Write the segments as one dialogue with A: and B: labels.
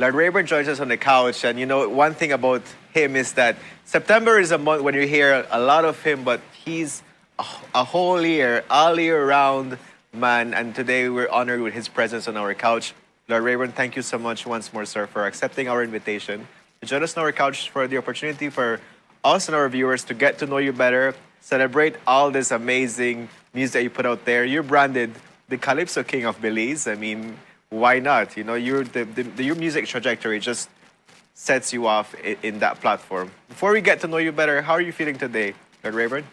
A: Lord Rhaburn joins us on the couch, and you know, one thing about him is that September is a month when you hear a lot of him, but he's a whole year, all year round man, and today we're honored with his presence on our couch. Lord Rhaburn, thank you so much once more, sir, for accepting our invitation to join us on our couch, for the opportunity for us and our viewers to get to know you better, celebrate all this amazing music that you put out there. You're branded the Calypso King of Belize. I mean, why not? You know, your music trajectory just sets you off in that platform. Before we get to know you better, how are you feeling today, Lord Rhaburn?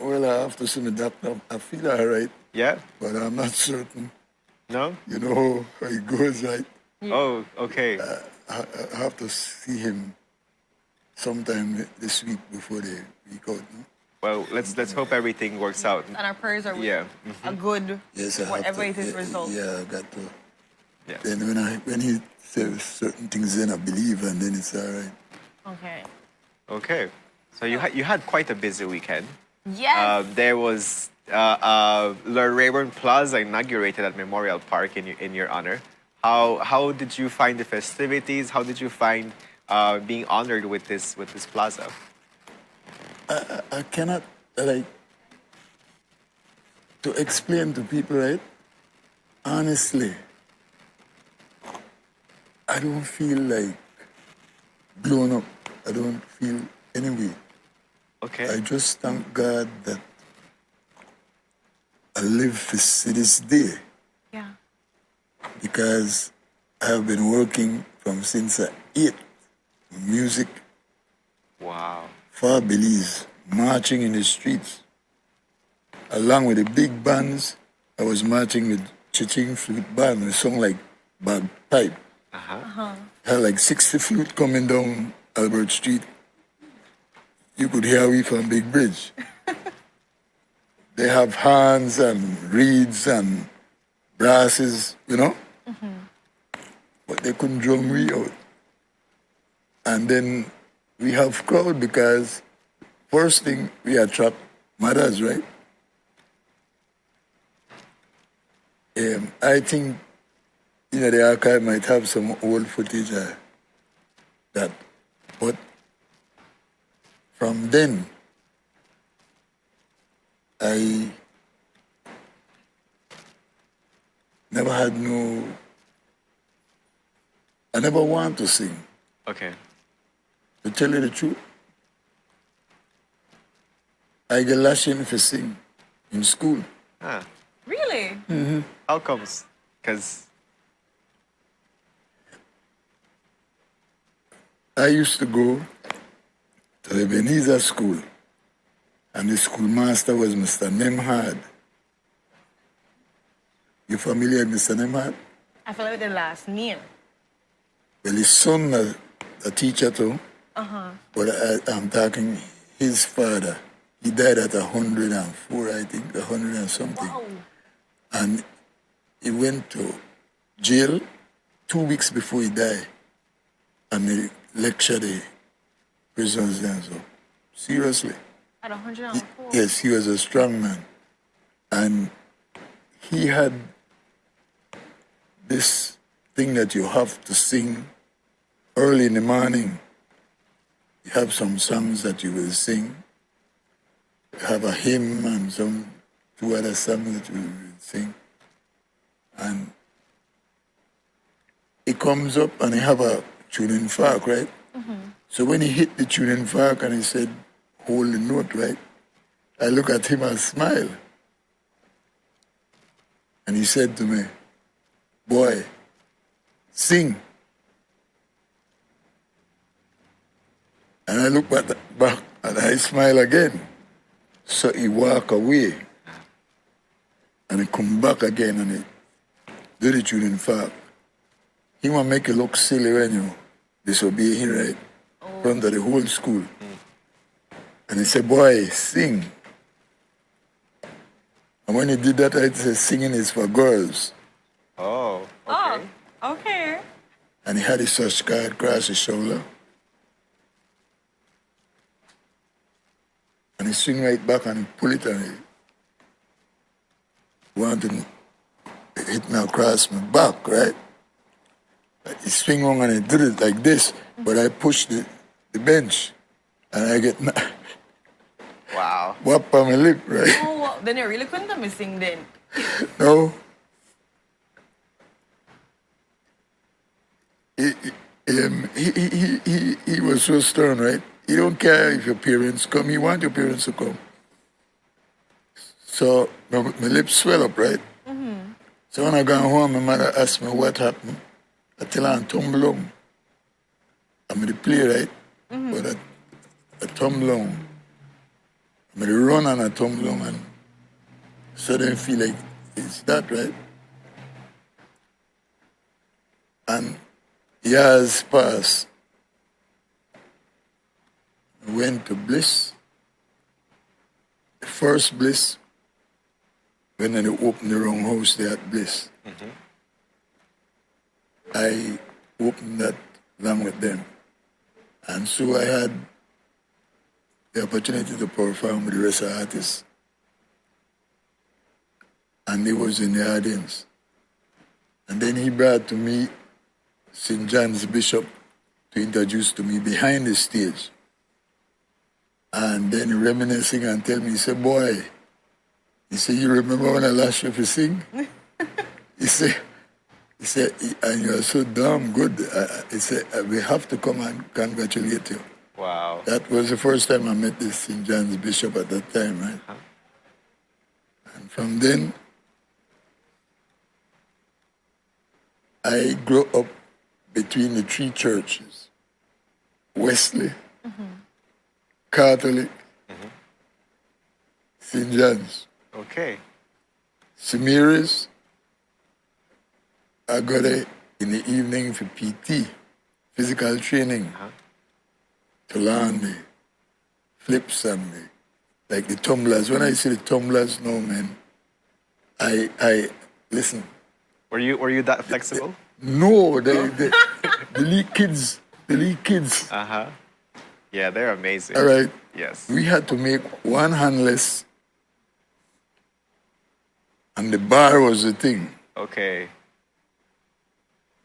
B: Well, I have to see the doctor. I feel all right.
A: Yeah?
B: But I'm not certain.
A: No?
B: You know how it goes, right?
A: Oh, okay.
B: I have to see him sometime this week before the week out. No?
A: Well, let's hope everything works out.
C: And our prayers are
A: Yeah.
C: a good,
B: Yes, I
C: whatever
B: have to,
C: it is, result.
B: Yeah, I got to.
A: Yeah.
B: Then when he says certain things, then I believe, and then it's all right.
C: Okay.
A: Okay. So you had quite a busy weekend.
C: Yes.
A: There was Lord Rhaburn Plaza inaugurated at Memorial Park in your honor. How did you find the festivities? How did you find being honored with this plaza?
B: I cannot, like, to explain to people, right? Honestly, I don't feel like blown up. I don't feel any way.
A: Okay.
B: I just thank God that I live to see this day,
C: Yeah.
B: because I have been working from since I 8, music
A: Wow.
B: for Belize, marching in the streets. Along with the big bands, I was marching with Chiching Flute Band, a song like Bagpipe. Had like 60 flute coming down Albert Street. You could hear we from Big Bridge. They have horns and reeds and brasses, you know? But they couldn't drum me out. And then we have crowd because first thing we attract mothers, right? I think, you know, the archive might have some old footage that, but from then, I never had I never want to sing.
A: Okay.
B: To tell you the truth, I get lashed in for sing in school.
A: Ah.
C: Really?
A: How comes? Because
B: I used to go to the Ebenezer school, and the schoolmaster was Mr. Nemhard. You familiar with Mr. Nemhard?
C: I feel like the last name.
B: Well, his son, a teacher too, but I'm talking his father. He died at 104, I think, 100 and something.
C: Wow.
B: And he went to jail 2 weeks before he died, and he lectured the prisoners there. So, seriously.
C: At 104.
B: Yes, he was a strong man. And he had this thing that you have to sing early in the morning. You have some songs that you will sing. You have a hymn and some 2 other songs that you will sing. And he comes up and he have a tuning fork, right? So when he hit the tuning fork and he said, hold the note, right? I look at him and smile. And he said to me, boy, sing. And I look back and I smile again. So he walk away. And he come back again and he do the tuning fork. He want to make you look silly when you disobey him, right? In front of the whole school. And he said, boy, sing. And when he did that, I said, singing is for girls.
A: oh, okay.
C: Oh, okay.
B: And he had his such card across his shoulder. And he swing right back and he pull it and he wanted to hit me across my back, right? He swing on and he did it like this, but I pushed the bench and I get
A: Wow.
B: whap on my lip, right?
C: Oh, wow. Then you really couldn't have me sing then.
B: No. He was so stern, right? He don't care if your parents come. He want your parents to come. So my lips swell up, right? So when I got home, my mother asked me what happened. I tell her I'm tumble on. I'm in the play, right? But I tumble on. I'm in the run and I tumble on and suddenly feel like it's that, right? And years passed. I went to Bliss. The first Bliss, when they opened the wrong house there at Bliss. I opened that along with them. And so I had the opportunity to perform with the rest of the artists. And he was in the audience. And then he brought to me St. John's Bishop to introduce to me behind the stage. And then reminiscing and tell me, he said, boy, he said, you remember when I last year to sing? He said, and you're so damn good. He said, we have to come and congratulate you.
A: Wow.
B: That was the first time I met this St. John's Bishop at that time, right? And from then, I grew up between the three churches. Wesley, Catholic, St. John's.
A: Okay.
B: St. Mary's, I go there in the evening for PT, physical training, to learn the flips and like the tumblers. When I see the tumblers now, man, I listen.
A: Were you that flexible?
B: No, the league kids,
A: Yeah, they're amazing.
B: all right,
A: Yes.
B: we had to make one handless, and the bar was the thing.
A: Okay.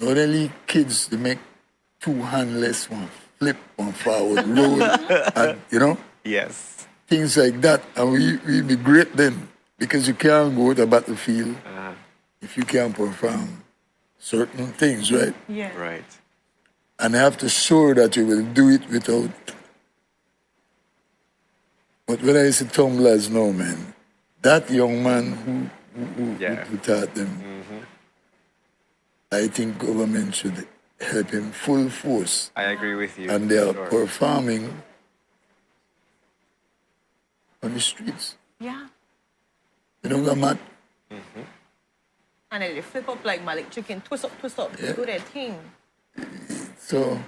B: Not only kids, they make two handless, one flip, one forward roll, and
A: Yes.
B: things like that. And we be great then because you can't go to the battlefield if you can't perform certain things, right?
C: Yeah.
A: Right.
B: And I have to show that you will do it without. But when I say tumblers now, man, that young man who taught them, I think government should help him full force.
A: I agree with you.
B: And they are
A: Sure.
B: performing on the streets.
C: Yeah.
B: You know what, Matt?
C: And then they flip up like Malik chicken, twist up,
B: Yeah.
C: do their thing.
B: So,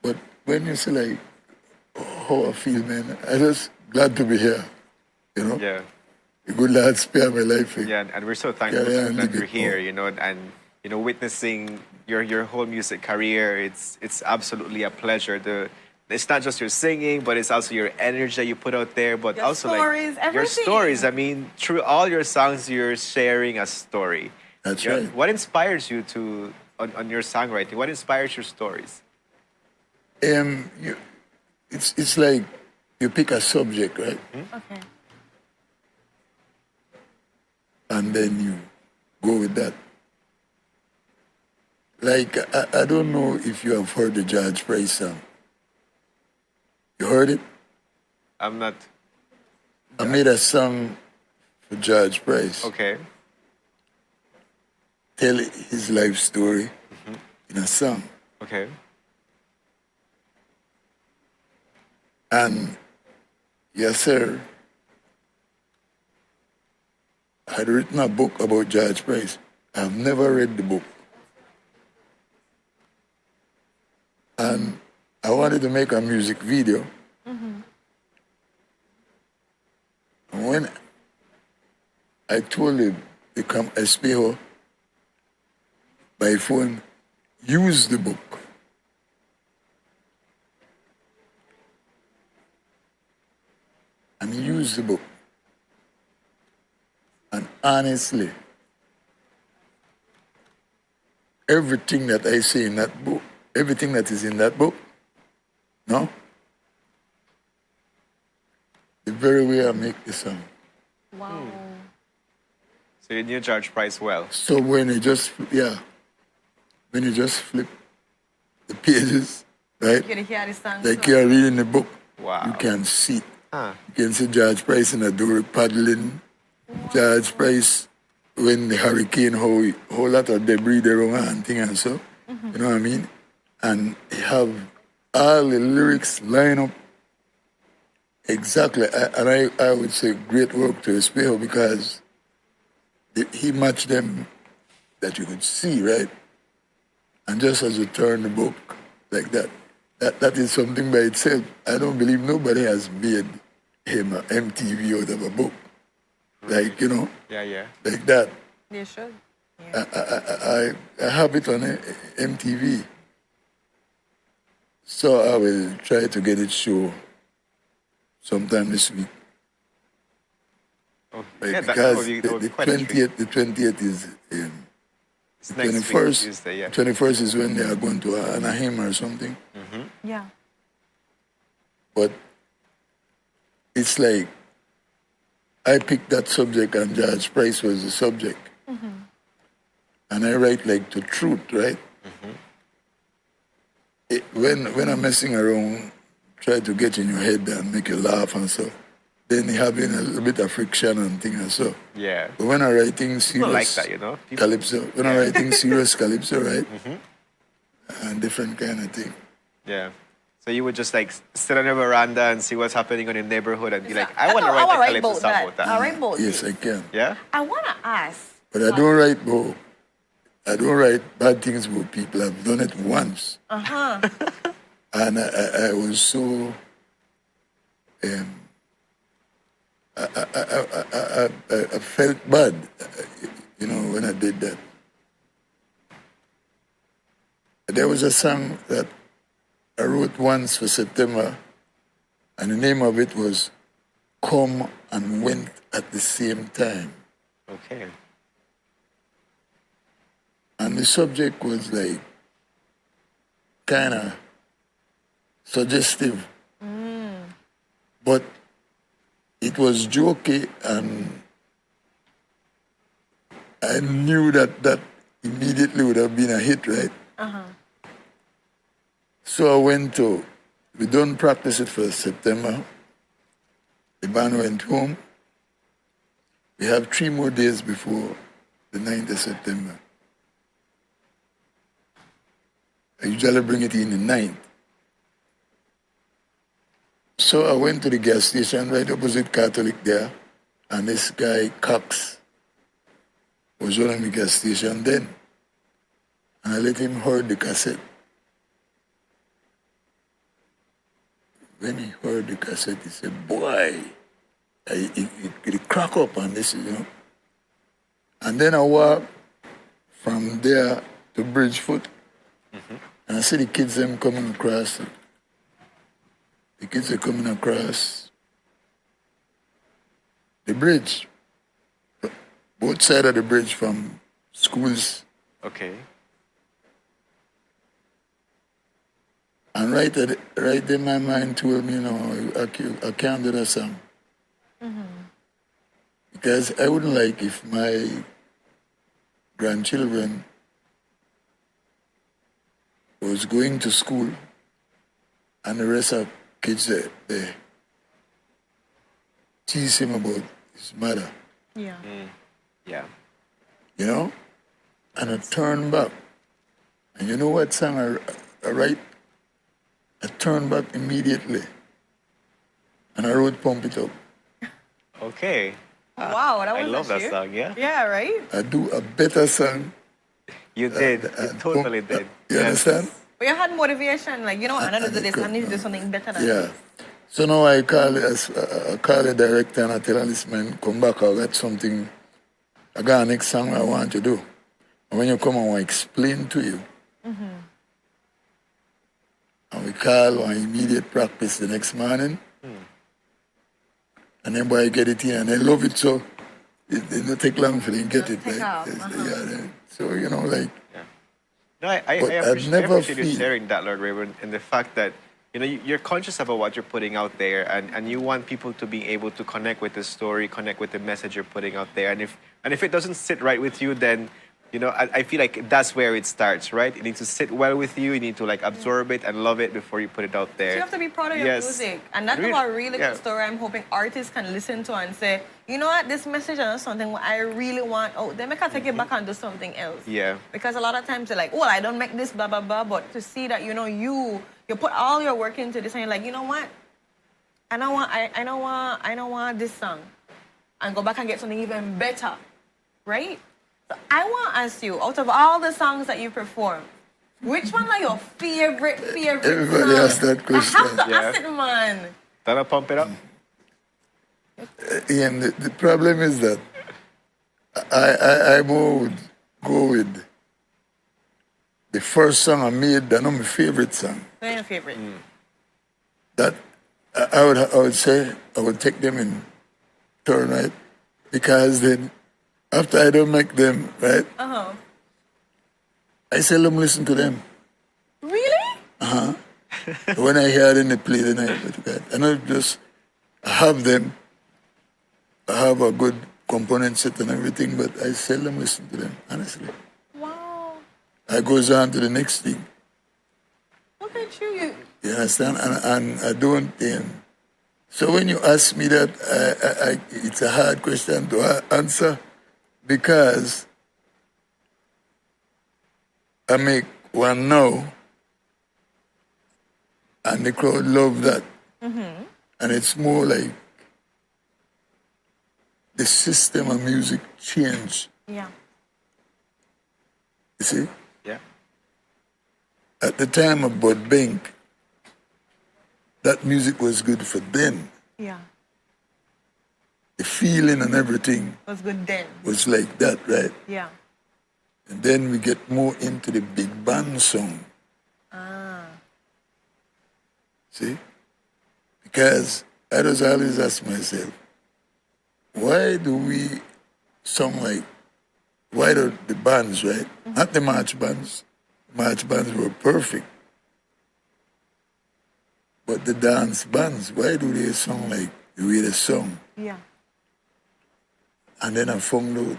B: but when you say like, how I feel, man, I just glad to be here.
A: Yeah.
B: The good Lord spare my life.
A: Yeah, and we're so thankful
B: Yeah,
A: that
B: leave
A: you're
B: it
A: here,
B: all.
A: and witnessing your whole music career. It's absolutely a pleasure. It's not just your singing, but it's also your energy that you put out there, but
C: Your
A: also
C: stories,
A: like your
C: everything.
A: stories. I mean, through all your songs, you're sharing a story.
B: That's
A: You know,
B: right.
A: What inspires you to on your songwriting? What inspires your stories?
B: It's like you pick a subject, right?
C: Okay.
B: And then you go with that. Like, I don't know if you have heard the George Price song. You heard it?
A: I'm not
B: I made a song for George Price.
A: okay.
B: Tell his life story in a song.
A: Okay.
B: And yes, sir, I had written a book about George Price. I've never read the book. And I wanted to make a music video. And when I told him to come Espejo by phone, use the book. And he used the book. And honestly, everything that I say in that book, everything that is in that book, no? The very way I make the song.
C: Wow.
A: So you knew George Price well.
B: So when you just flip the pages, right?
C: You can hear the song.
B: Like you're reading the book,
A: Wow.
B: you can see it.
A: Huh.
B: You can see George Price in the door paddling. George Price when the hurricane, whole lot of debris there around and thing and so. You know what I mean? And he have all the lyrics line up exactly. I would say great work to his people because he matched them that you could see, right? And just as you turn the book like that, that is something by itself. I don't believe nobody has made him an MTV out of a book. Like, you know,
A: Yeah.
B: like that.
C: They should.
B: I have it on MTV. So I will try to get it show sometime this week.
A: Oh,
B: Right?
A: yeah,
B: Because
A: that would be
B: the
A: quite a treat.
B: 20th is
A: It's next week,
B: 21st.
A: Tuesday, yeah.
B: 21st is when they are going to Anaheim or something.
C: Yeah.
B: But it's like I picked that subject and George Price was the subject. And I write like the truth, right? When I'm messing around, try to get in your head and make you laugh and so, then you having a little bit of friction and things and so.
A: Yeah.
B: But when I'm writing serious
A: People like that, you know. People,
B: calypso, when I'm writing serious calypso, right? And different kind of thing.
A: yeah. So you would just like sit on your veranda and see what's happening in your neighborhood and be like, I want to
C: I
A: write a
C: wanna
A: calypso song about
C: I
A: that.
C: write about
B: Yes,
C: it.
B: I can.
A: Yeah?
C: I want to ask.
B: But I don't write bad things about people. I've done it once. And I was so, I felt bad, you know, when I did that. There was a song that I wrote once for September, and the name of it was Come and Went at the Same Time.
A: Okay.
B: And the subject was like kind of suggestive. But it was jokey, and I knew that immediately would have been a hit, right? So I went to, we don't practice it for September. The band went home. We have 3 more days before the 9th of September. I usually bring it in the 9th. So I went to the gas station right opposite Catholic there, and this guy, Cox, was running the gas station then. And I let him heard the cassette. When he heard the cassette, he said, boy, it crack up on this, you know. And then I walked from there to Bridgefoot, and I see the kids them coming across. The kids are coming across the bridge, both sides of the bridge from schools.
A: Okay.
B: And right in my mind told me, you know, I can't do that song. Because I wouldn't like if my grandchildren was going to school and the rest of kids they tease him about his mother,
C: Yeah.
A: Yeah.
B: you know? And I turn back. And you know what song I write? I turned back immediately. And I wrote Pump It Up.
A: Okay.
C: Wow, that was
A: I love that
C: you.
A: song, yeah?
C: Yeah, right?
B: I do a better song.
A: You did. You totally did.
B: You
A: Yes.
B: understand?
C: But you had motivation, like, you know, I need to do this, I need to do something better than
B: Yeah.
C: this.
B: So now I call the director and I tell this man, come back, I got something, I got a next song I want to do. And when you come, I want to explain to you. And we call one immediate practice the next morning. And then boy get it in, and they love it, so it don't take long for them to get it.
C: Take
B: Like,
C: off,
B: yeah, so, you know, like,
A: No, I
B: But I've
A: appreciate,
B: never
A: you
B: feel
A: sharing that, Lord Rayburn, and the fact that you're conscious about what you're putting out there, and you want people to be able to connect with the story, connect with the message you're putting out there, and if it doesn't sit right with you, then I feel like that's where it starts, right? It needs to sit well with you. You need to like absorb it and love it before you put it out there.
C: So you have to be proud of your
A: Yes.
C: music. And that's a really good story I'm hoping artists can listen to and say, you know what, this message is something what I really want out there. Make I take it back and do something else.
A: Yeah.
C: Because a lot of times they're like, well, I don't make this, blah, blah, blah. But to see that, you put all your work into this and you're like, you know what? I don't want this song. And go back and get something even better. Right? So I want to ask you, out of all the songs that you perform, which one are your favorite
B: Everybody
C: songs?
B: asks that question.
C: I have to ask it, man.
A: That'll pump it up.
B: Ian, the problem is that I more would go with the first song I made than my favorite song.
C: What's your favorite?
B: That I would say I would take them in turn, right? Because then after I don't make them, right? I seldom listen to them.
C: Really?
B: When I hear them, they play the night. And I just have them. I have a good component set and everything, but I seldom listen to them, honestly.
C: Wow.
B: I goes on to the next thing.
C: Look at you.
B: You understand? And I don't. So when you ask me that, it's a hard question to answer because I make one now, and the crowd love that, and it's more like the system of music change.
C: Yeah.
B: You see?
A: Yeah.
B: At the time of Bud Bank, that music was good for them.
C: Yeah.
B: The feeling and everything
C: Was good then.
B: was like that, right?
C: Yeah.
B: And then we get more into the big band song. See? Because I just always ask myself, why do we sound like, why do the bands, right? Not the march bands. March bands were perfect. But the dance bands, why do they sound like the way they song?
C: Yeah.
B: And then I found out,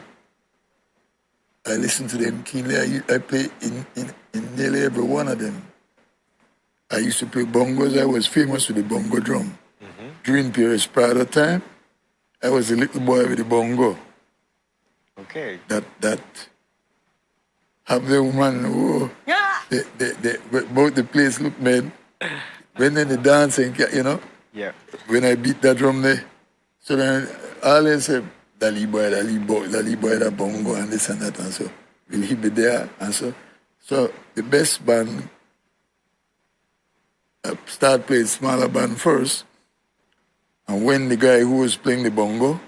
B: I listened to them keenly. I play in nearly every one of them. I used to play bongos. I was famous with the bongo drum. During Pierce Prado time, I was a little boy with the bongo.
A: Okay.
B: That have the woman who both the place look mad. When then the dancing,
A: Yeah.
B: when I beat that drum there, so then all they say, Dali boy, that bongo and this and that and so. Will he be there? And so the best band start playing smaller band first. And when the guy who was playing the bongo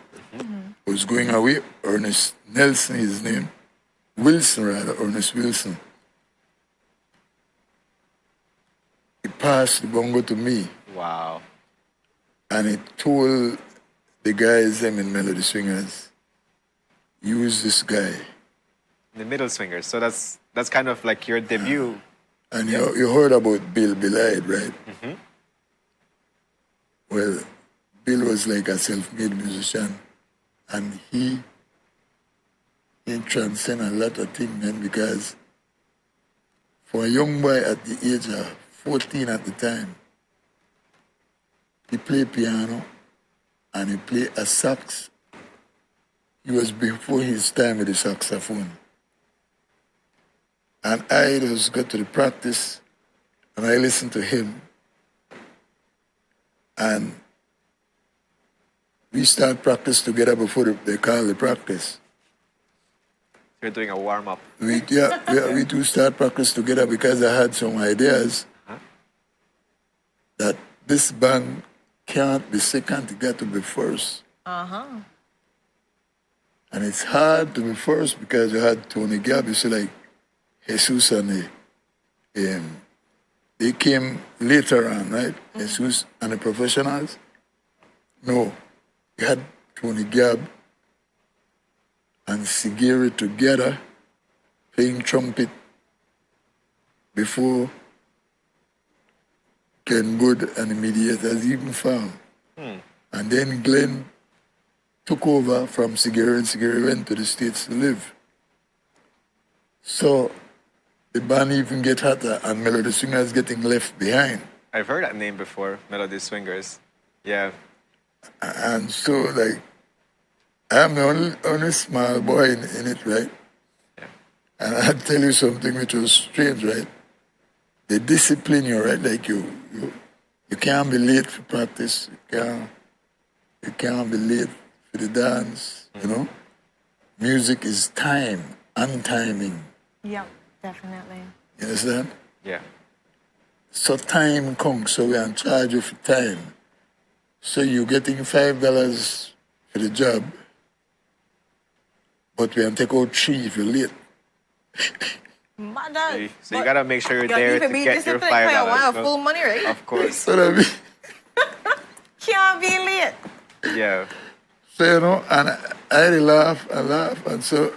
B: was going away, Ernest Nelson, his name, Ernest Wilson, he passed the bongo to me.
A: Wow.
B: And he told the guys them in Melody Swingers, use this guy.
A: The middle swingers. So that's kind of like your debut.
B: And you heard about Bill Belied, right? Well, Bill was like a self-made musician, and he transcended a lot of things, man, because for a young boy at the age of 14 at the time, he played piano and he played a sax. He was before his time with the saxophone. And I just got to the practice and I listened to him. And we start practice together before they call the practice.
A: You're doing a warm-up.
B: We do start practice together because I had some ideas that this band can't be second, it got to be first. And it's hard to be first because you had Tony Gabb, you see, like Jesus and they came later on, right? Jesus and the Professionals. No, you had Tony Gabb and Sigiri together playing trumpet before Glenn Good and the Mediators even found. And then Glenn took over from Sigeri, and Sigeri went to the States to live. So the band even get hotter and Melody Swingers getting left behind.
A: I've heard that name before, Melody Swingers. Yeah.
B: And so, like, I'm the only small boy in it, right?
A: Yeah.
B: And I'll tell you something which was strange, right? They discipline you, right? Like you can't be late for practice. You can't be late for the dance, you know? Music is time and timing.
C: Yeah, definitely.
B: You understand?
A: Yeah.
B: So time comes, so we are in charge of time. So you're getting $5 for the job, but we can take out 3 if you're late.
C: Mother.
A: So you gotta make sure you're there to get your $5.
C: I want
A: No?
C: full money, right?
A: Of course.
B: So that means,
C: Can't be late.
A: Yeah.
B: so you know, and I laugh, and so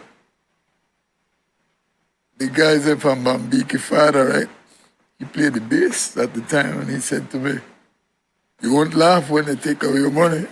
B: the guys there from Bambiki father, right? He played the bass at the time, and he said to me, "You won't laugh when they take away your money."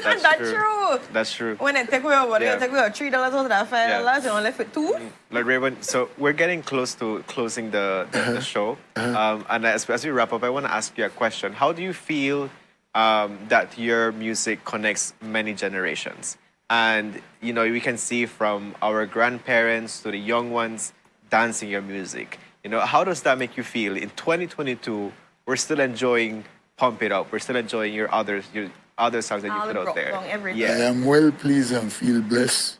C: That's true.
A: That's true.
C: When they take away your money,
A: Yeah.
C: they take away $3 out of that $5, you only left with 2.
A: Lord Rhaburn, so we're getting close to closing the show. And as we wrap up, I want to ask you a question. How do you feel that your music connects many generations? And, you know, we can see from our grandparents to the young ones dancing your music. You know, how does that make you feel? In 2022, we're still enjoying Pump It Up. We're still enjoying your other songs that you
C: All
A: put
C: the
A: out
C: rock
A: there.
C: song, everything.
A: Yeah.
B: I am well pleased and feel blessed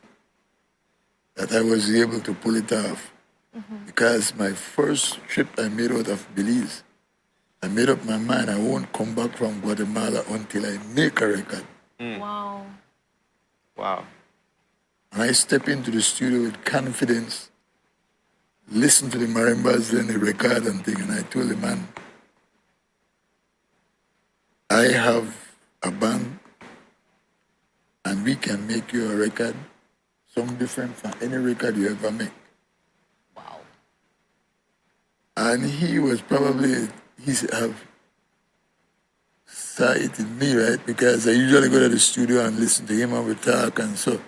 B: that I was able to pull it off. Because my first trip I made out of Belize, I made up my mind I won't come back from Guatemala until I make a record.
C: Wow.
A: Wow.
B: And I step into the studio with confidence, listen to the marimbas, then the record and thing, and I told the man, I have a band and we can make you a record, some different from any record you ever make.
C: Wow.
B: And he was probably, have saw it in me, right? Because I usually go to the studio and listen to him and we talk and so.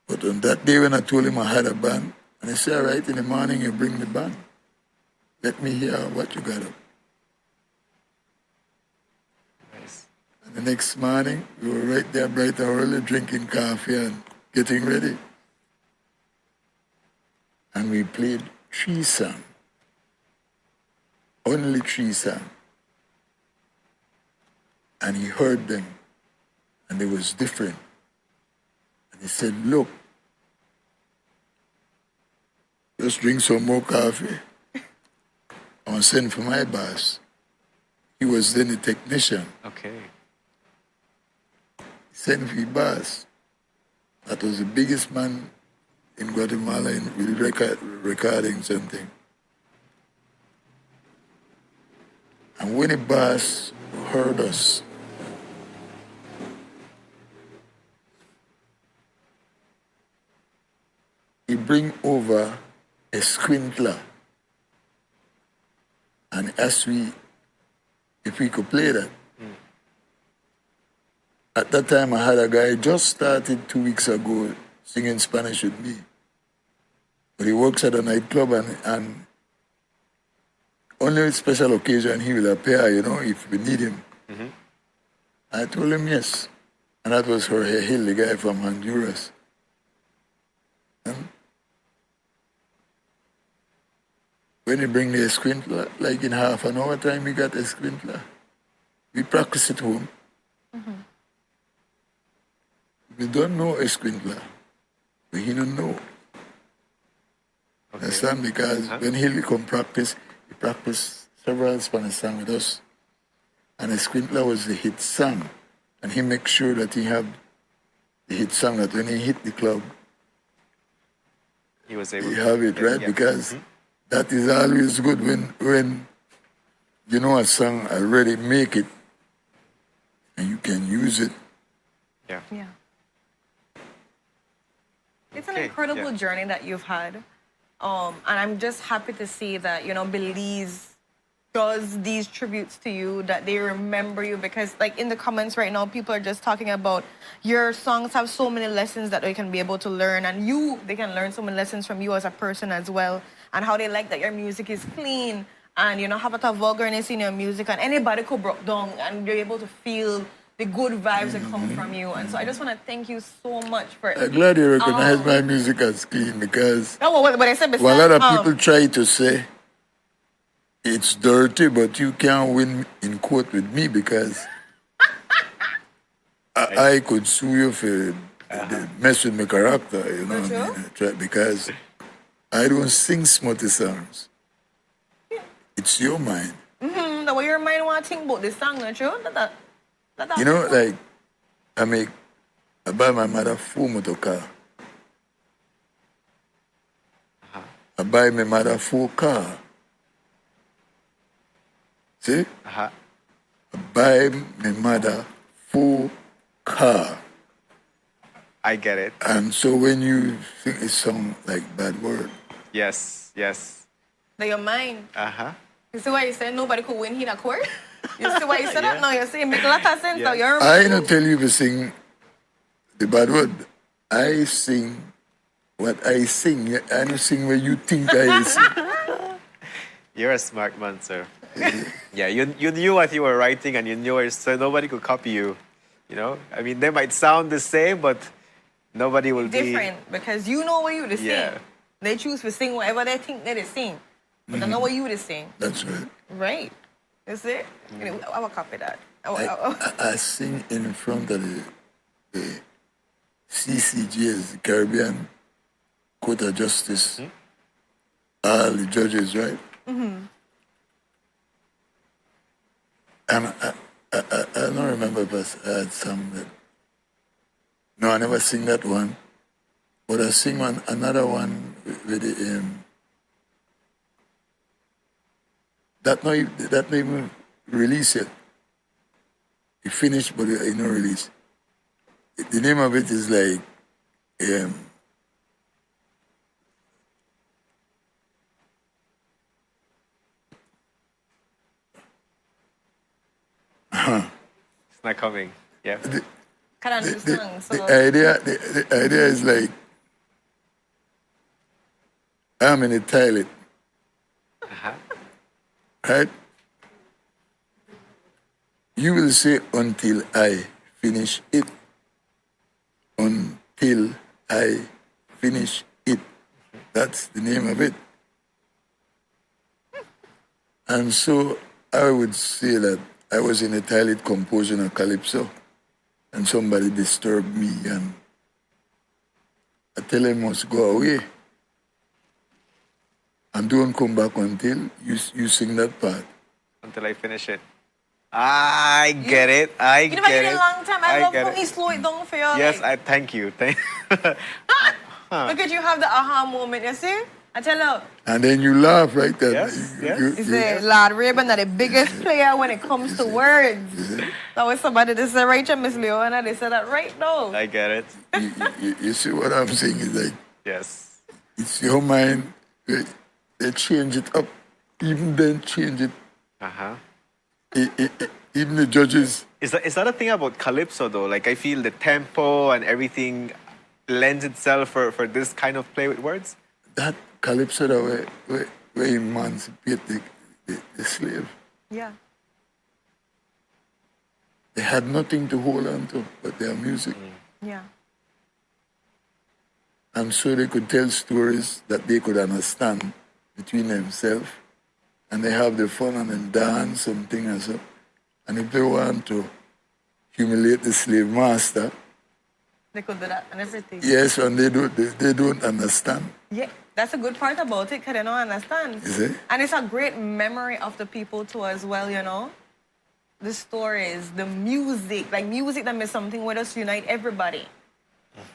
B: But on that day when I told him I had a band, and he said, all right, in the morning you bring the band. Let me hear what you got up.
A: Nice.
B: And the next morning, we were right there bright and early drinking coffee and getting ready. And we played 3 songs. Only 3 songs. And he heard them, and it was different. And he said, look, just drink some more coffee. I want to send for my boss. He was then a technician.
A: Okay.
B: He sent for his boss. That was the biggest man in Guatemala with recording something. And when the boss heard us, he bring over a sprinkler and asked if we could play that. At that time, I had a guy just started 2 weeks ago singing Spanish with me. But he works at a nightclub and only with special occasion he will appear, you know, if we need him. I told him yes. And that was Jorge Hill, the guy from Honduras. And when he bring the sprinkler, like in half an hour time, we got a sprinkler. We practice at home. We don't know a sprinkler. We don't know.
A: Okay.
B: Understand? Because when he come practice, he practiced several Spanish songs with us. And the sprinkler was the hit song. And he makes sure that he have the hit song that when he hit the club,
A: He was able
B: he
A: to
B: have it, right?
A: Yeah.
B: Because that is always good when you know a song already make it and you can use it.
A: Yeah.
C: Yeah. It's an
A: Okay,
C: incredible
A: yeah.
C: journey that you've had. And I'm just happy to see that, you know, Belize does these tributes to you, that they remember you, because like in the comments right now, people are just talking about your songs have so many lessons that they can be able to learn, and they can learn so many lessons from you as a person as well, and how they like that your music is clean and you know have a lot of vulgarness in your music, and anybody could broke down and you're able to feel the good vibes that come from you. And so I just want to thank you so much for
B: I'm glad you recognize my music as clean, because
C: what I said
B: well, a lot of people try to say it's dirty, but you can't win in court with me, because I could sue you for mess with my character, you know what I mean? Because I don't sing smutty songs. It's your mind.
C: Mm-hmm. The way your mind want to think about this song, not true?
B: You know, like, I buy my mother 4 motor car. I buy my mother 4 car. See? I buy my mother 4 car.
A: I get it.
B: And so when you think it sound like bad word.
A: Yes.
C: They're your mind.
A: Uh-huh.
C: You see why you said nobody could win in a court? You see why you said that? No, you see, it make a lot of sense. Now you're
B: I don't tell you to sing the bad word. I sing what I sing. I don't sing what you think I sing.
A: You're a smart man, sir. Yeah, you knew what you were writing, and you knew it, so nobody could copy you. You know, I mean, they might sound the same, but nobody will be
C: different, because you know what you to sing. They choose to sing whatever they think they sing, but they know what you to sing.
B: That's right.
C: Right. You see? I will copy that.
B: I sing in front of the CCGs, the Caribbean Court of Justice. All the judges, right? Mm-hmm. And I don't remember if I had some that... No, I never sing that one. But I sing another one with the... that not even released yet. It finished, but it not released. The name of it is like...
A: It's not coming. Yeah.
C: Can't understand.
B: The idea is like, I'm in the toilet. Right? You will say until I finish it. Until I finish it. That's the name of it. And so I would say that I was in a toilet composing a calypso, and somebody disturbed me, and I tell him must go away. And don't come back until you sing that part.
A: Until I finish it. I get it. I
C: get it. You
A: get
C: never
A: it.
C: a long time. I love when he slow it down for you.
A: Yes,
C: like.
A: I thank you.
C: Look at you have the aha moment, you see? I tell you.
B: And then you laugh like that.
A: Yes,
C: Is the Lord Rhaburn the biggest player when it comes to words? That was somebody that said, Rachel, Miss Leona, they said that right now.
A: I get it.
B: You see what I'm saying is like,
A: Yes.
B: it's your mind. They change it up. Even then change it. Even the judges.
A: Is that a thing about calypso though? Like I feel the tempo and everything lends itself for this kind of play with words.
B: That calypso that where emancipate the slave.
C: Yeah.
B: They had nothing to hold on to but their music.
C: Yeah.
B: And so they could tell stories that they could understand between themselves. And they have the fun and then dance something and so. And if they want to humiliate the slave master,
C: they could do that and everything.
B: Yes, and they don't understand.
C: Yeah, that's a good part about it, because they don't understand.
B: Is it?
C: And it's a great memory of the people too as well, you know? The stories, the music. Like music that is something with us unite everybody.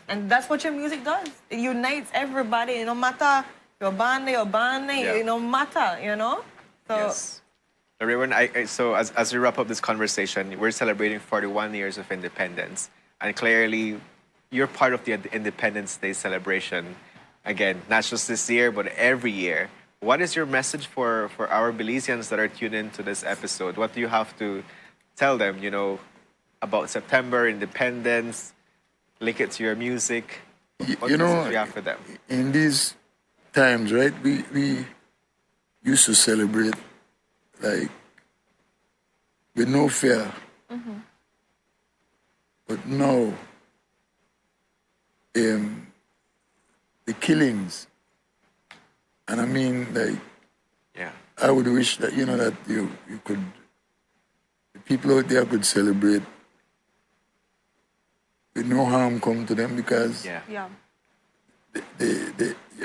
C: And that's what your music does. It unites everybody, no matter your band, it no matter, you know? So,
A: yes. Rhaburn, so as we wrap up this conversation, we're celebrating 41 years of independence. And clearly, you're part of the Independence Day celebration. again, not just this year, but every year. What is your message for our Belizeans that are tuned into this episode? What do you have to tell them, about September, independence, link it to your music? What message do you have for them?
B: in these times, right, we used to celebrate like with no fear. But now, the killings, and I mean, like,
A: Yeah.
B: I would wish that, that you could, the people out there could celebrate with no harm come to them, because
A: Yeah.
C: Yeah.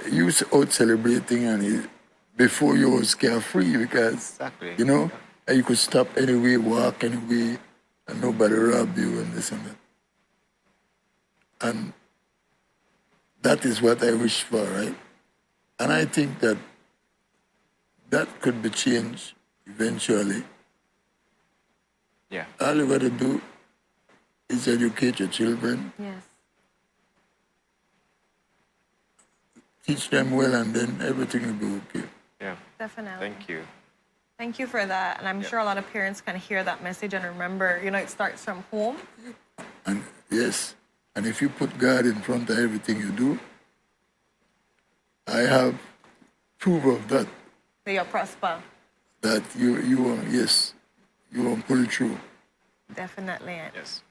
B: you was out celebrating, and before you was carefree, because,
A: Exactly.
B: and you could stop anyway, walk anyway, and nobody robbed you and this and that. And that is what I wish for, right? And I think that could be changed eventually.
A: Yeah.
B: All you got to do is educate your children,
C: Yes.
B: teach them well, and then everything will be okay.
A: Yeah.
C: Definitely.
A: Thank you.
C: Thank you for that. And I'm sure a lot of parents can hear that message and remember, it starts from home.
B: And yes, and if you put God in front of everything you do, I have proof of that,
C: That you'll prosper.
B: that you will pull through.
C: Definitely.
A: Yes.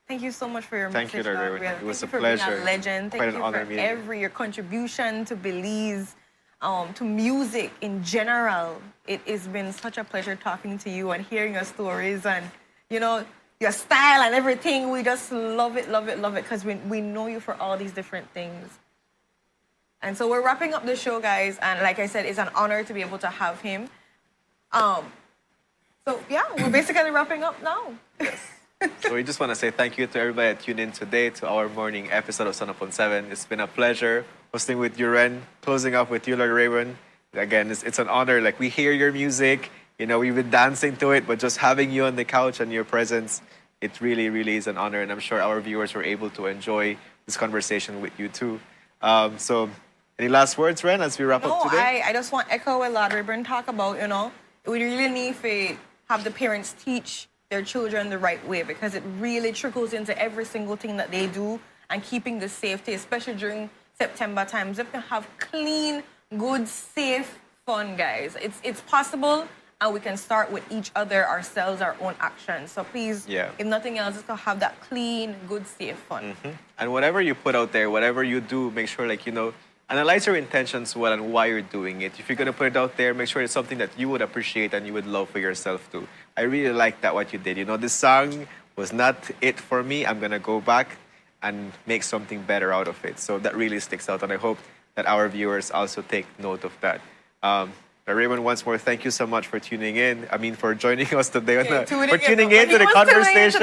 C: Thank you so much for your
A: Thank you,
C: message,
A: Lord Rhaburn.
C: Gabriel.
A: It was
C: Thank
A: a
C: you for being
A: pleasure.
C: a legend.
A: Quite
C: Thank
A: an
C: you
A: honor
C: for
A: meeting you.
C: your contribution to Belize, to music in general. It has been such a pleasure talking to you and hearing your stories and, your style and everything. We just love it, because we know you for all these different things. And so we're wrapping up the show, guys. And like I said, it's an honor to be able to have him. So yeah, we're basically wrapping up now.
A: So we just want to say thank you to everybody that tuned in today to our morning episode of Sun Upon 7. It's been a pleasure hosting with you, Ren, closing off with you, Lord Rhaburn. Again, it's an honor. Like, we hear your music, we've been dancing to it, but just having you on the couch and your presence, it really, really is an honor. And I'm sure our viewers were able to enjoy this conversation with you too. So any last words, Ren, as we wrap up today?
C: I just want to echo what Lord Rhaburn talk about, we really need to have the parents teach their children the right way, because it really trickles into every single thing that they do, and keeping the safety, especially during September times. If they have clean, good, safe fun, guys. It's possible, and we can start with each other, ourselves, our own actions. So please, if nothing else, just to have that clean, good, safe fun.
A: And whatever you put out there, whatever you do, make sure, analyze your intentions well and why you're doing it. If you're going to put it out there, make sure it's something that you would appreciate and you would love for yourself too. I really like that, what you did. This song was not it for me. I'm going to go back and make something better out of it. So that really sticks out, and I hope that our viewers also take note of that. Rhaburn, once more, thank you so much for tuning in. For joining us today. For tuning in to the conversation.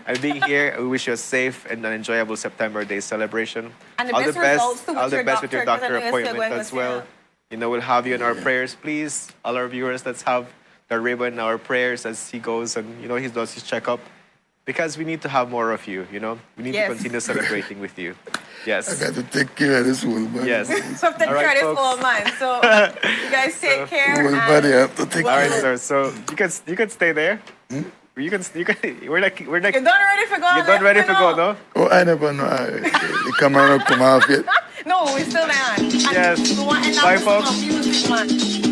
A: And being here. We wish you a safe and an enjoyable September Day celebration.
C: And
A: all the best. All the best with your
C: doctor,
A: doctor appointment as well. We'll have you in our prayers, please. All our viewers, let's have the Rhaburn in our prayers as he goes and, he does his checkup. Because we need to have more of you, We need to continue celebrating with you. Yes.
B: I got to take care of this whole body.
A: Yes.
C: So take care of this whole man. So you guys take care.
B: Whole body I have to take
A: All
B: care
A: right,
B: of.
A: sir. So you can stay there. You can. We're like.
C: You're done ready for go.
A: You're done ready for go, no?
B: Oh, I never know. The camera not come off yet.
C: No, we're still there.
A: Yes.
C: We want to end
A: Bye,
C: up with
A: folks.
C: some music, man.